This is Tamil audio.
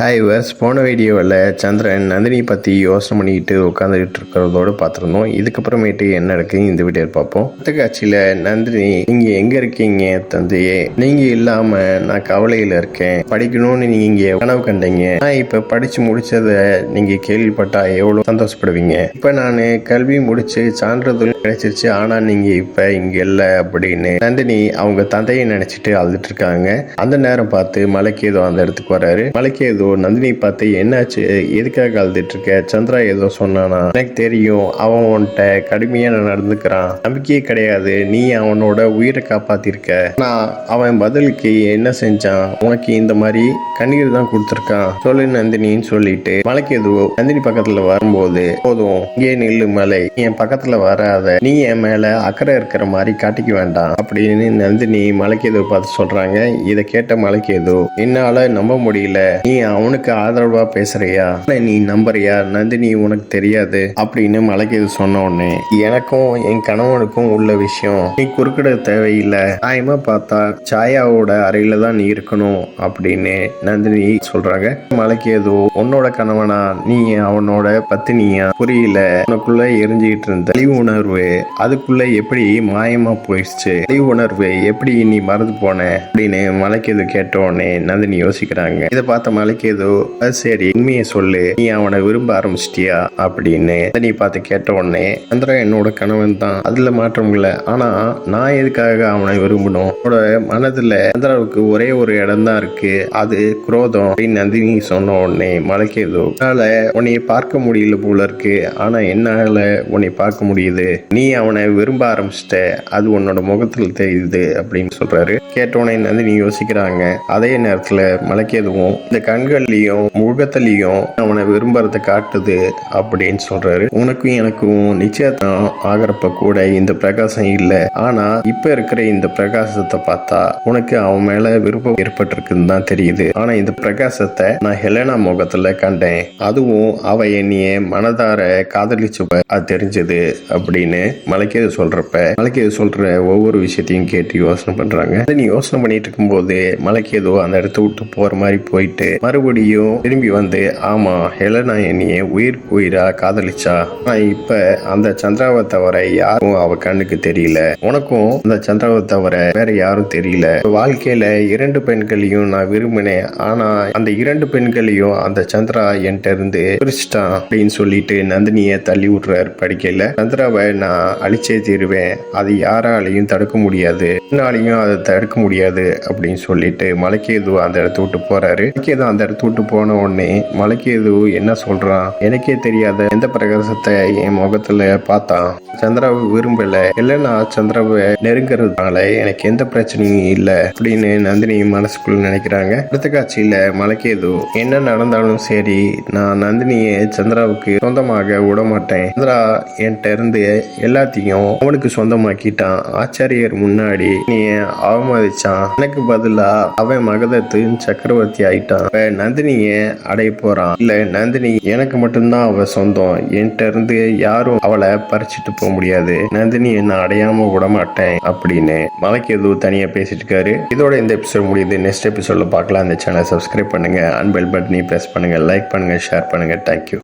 ஹாய் வர்ஸ், போன வீடியோவில் சந்திரன் நந்தினி பற்றி யோசனை பண்ணிக்கிட்டு உட்காந்துக்கிட்டு இருக்கிறதோடு பார்த்துருந்தோம். இதுக்கப்புறமேட்டு என்ன நடக்குது இந்த வீடியோ பார்ப்போம். அடுத்த காட்சியில் நந்தினி, நீங்கள் எங்கே இருக்கீங்க தந்தையே? நீங்கள் இல்லாமல் நான் கவலையில் இருக்கேன். படிக்கணும்னு நீங்கள் இங்கே கனவு கண்டீங்க. நான் இப்போ படித்து முடித்ததை நீங்கள் கேள்விப்பட்டா எவ்வளோ சந்தோஷப்படுவீங்க. இப்போ நான் கல்வி முடித்து சான்றிதழ் கிடைச்சிருச்சு, ஆனால் நீங்கள் இப்போ இங்கே இல்லை அப்படின்னு நந்தினி அவங்க தந்தையை நினச்சிட்டு அழுதுட்டு இருக்காங்க. அந்த நேரம் பார்த்து மலைக்கேதோ அந்த இடத்துக்கு வராரு. மலைக்கேதோ நந்தினி பார்த்து, என்னாச்சு, எதுக்காக அழுதுட்டு இருக்க? சந்திரா ஏதோ சொன்னானா? எனக்கு தெரியும், அவன் உன்கிட்ட கடுமையா நடந்துக்கிறான், நம்பிக்கையே கிடையாது, நீ அவனோட உயிரை காப்பாத்திருக்க. நான் அவன் பதிலுக்கு என்ன செஞ்சான்? உனக்கு இந்த மாதிரி கண்ணீர் தான் கொடுத்துருக்கான், சொல்லு நந்தினின்னு சொல்லிட்டு மலைக்கேதோ நந்தினி பக்கத்துல வரும்போது, போதும் இங்கே நில்லு மலை, என் பக்கத்துல வராத, நீ என் மேல அக்கறை இருக்கிற மாதிரி காட்டிக்க வேண்டாம் அப்படின்னு நந்தினி மலைக்கேதோ பார்த்து சொல்றாங்க. இதை கேட்ட மலைக்கேதோ, என்னால நம்ப முடியல, நீ அவனுக்கு ஆதரவா பேசுறியா, நீ நம்புறியா? நந்தினி உனக்கு தெரியாது அப்படின்னு மலைக்கேது சொன்ன உடனே, எனக்கும் என் கணவனுக்கும் உள்ள விஷயம், நீ குறுக்கிட தேவையில்லை, நியாயமா பார்த்தா சாயாவோட அறையில தான் நீ இருக்கணும் அப்படின்னு நந்தினி சொல்றாங்க. மலைக்கேது, உன்னோட கணவனா, நீ அவனோட பத்தினியா? புரியல, உனக்குள்ள எரிஞ்சுக்கிட்டு இருந்த அழிவு உணர்வு அதுக்குள்ள எப்படி மாயமா போயிடுச்சு? அழிவு உணர்வு எப்படி நீ மறந்து போன அப்படின்னு மலைக்கேது கேட்ட உடனே நந்தினி யோசிக்கிறாங்க. இதை பார்த்த மலைக்கேதோ, சரி உண்மையை சொல்லு, நீ அவனை விரும்ப ஆரம்பிச்சிட்டியா அப்படின்னு நீ பார்த்து கேட்ட உடனே, சந்திரா என்னோட கணவன் தான், அதுல மாற்றம் இல்லை, ஆனா நான் எதுக்காக அவனை விரும்பணும்? என்னோட மனதுல சந்திராவுக்கு ஒரே ஒரு இடம் தான் இருக்கு, அது குரோதம் அப்படின்னு நந்தினி சொன்ன உடனே மலைக்கேதோ, என்னால உன்னைய பார்க்க முடியல போல இருக்கு, ஆனா என்னால உன்னை பார்க்க முடியுது, நீ அவனை விரும்ப ஆரம்பிச்சிட்ட, அது உன்னோட முகத்துல தெரியுது அப்படின்னு சொல்றாரு. கேட்டோடனே நந்தினி யோசிக்கிறாங்க. அதே நேரத்துல மலைக்கேதுவும், இந்த கண்கள்லயும் முகத்திலையும் அவனை விரும்புறத காட்டுது அப்படின்னு சொல்றாரு. உனக்கும் எனக்கும் நிச்சயத்தான் ஆகிறப்ப கூட இந்த பிரகாசம் இல்ல, ஆனா இப்ப இருக்கிற இந்த பிரகாசத்தை பார்த்தா உனக்கு அவன் மேல விருப்பம் ஏற்பட்டிருக்குன்னு தான் தெரியுது. ஆனா இந்த பிரகாசத்தை நான் ஹெலனா முகத்துல கண்டேன், அதுவும் அவ என்னைய மனதார காதலிச்சப்ப அது தெரிஞ்சது அப்படின்னு மலைக்கேது சொல்றப்ப, மலைக்கேது சொல்ற ஒவ்வொரு விஷயத்தையும் கேட்டு யோசனை பண்றாங்க. நீ யோசனை பண்ணிட்டு இருக்கும் போது மலைக்கேதோ அந்த இடத்த விட்டு போற மாதிரி போயிட்டு மறுபடியும் திரும்பி வந்து, ஆமா ஹெலனா என்னைய உயிருக்கு உயிரா காதலிச்சா, இப்ப அந்த சந்திராவை தவிர யாரும் அவ கண்ணுக்கு தெரியல, உனக்கும் அந்த சந்திராவை தவிர வேற யாரும் தெரியல, வாழ்க்கையில இரண்டு பெண்களையும் நான் விரும்பினேன், ஆனா அந்த இரண்டு பெண்களையும் அந்த சந்திரா என்கிட்ட இருந்து பிரிச்சுட்டான் அப்படின்னு சொல்லிட்டு நந்தினிய தள்ளி விடுறாரு. படிக்கல, சந்திராவை நான் அழிச்சே தீருவேன், அது யாராலையும் தடுக்க முடியாது, என்னாலையும் அதை தடுக்க முடியாது அப்படின்னு சொல்லிட்டு மலைக்கேது அந்த இடத்த விட்டு போறாரு. மலைக்கேது அந்த இடத்த விட்டு போன உடனே மலைக்கேது என்ன சொல்றான், எனக்கே தெரியாத எந்த பிரகாசத்தை என் முகத்துல பார்த்தான், சந்திராவை விரும்பல, இல்லைன்னா சந்திராவை நெருங்கிறதுனால எனக்கு எந்த பிரச்சனையும் இல்லை அப்படின்னு நந்தினி மனசுக்குள்ள நினைக்கிறாங்க. அடுத்த காட்சியில மலைக்கேது, என்ன நடந்தாலும் சரி, நான் நந்தினியை சந்திராவுக்கு சொந்தமாக விட மாட்டேன், சந்திரா என்கிட்ட இருந்து எல்லாத்தையும் அவனுக்கு சொந்தமாக்கிட்டான், ஆச்சாரியர் முன்னாடி நீ அவமதிச்சான், எனக்கு பதிலா அவன் மகதத்தின் சக்கரவர்த்தி ஆயிட்டான், நந்தினிய அடைய போறான், இல்ல நந்தினி எனக்கு மட்டும்தான் அவ சொந்தம், என்கிட்ட இருந்து யாரும் அவளை பறிச்சுட்டு போக முடியாது, நந்தினி என்ன அடையாம விட மாட்டேன் அப்படின்னு மலைக்கேது தனியா பேசிட்டு இருக்காரு. இதோட இந்த எபிசோட் முடியுது. நெக்ஸ்ட் எபிசோட்ல பார்க்கலாம். இந்த சேனல் சப்ஸ்கிரைப் பண்ணுங்க, அண்ட் பெல் பட்டனை பிரஸ் பண்ணுங்க, லைக் பண்ணுங்க, ஷேர் பண்ணுங்க. தேங்க்யூ.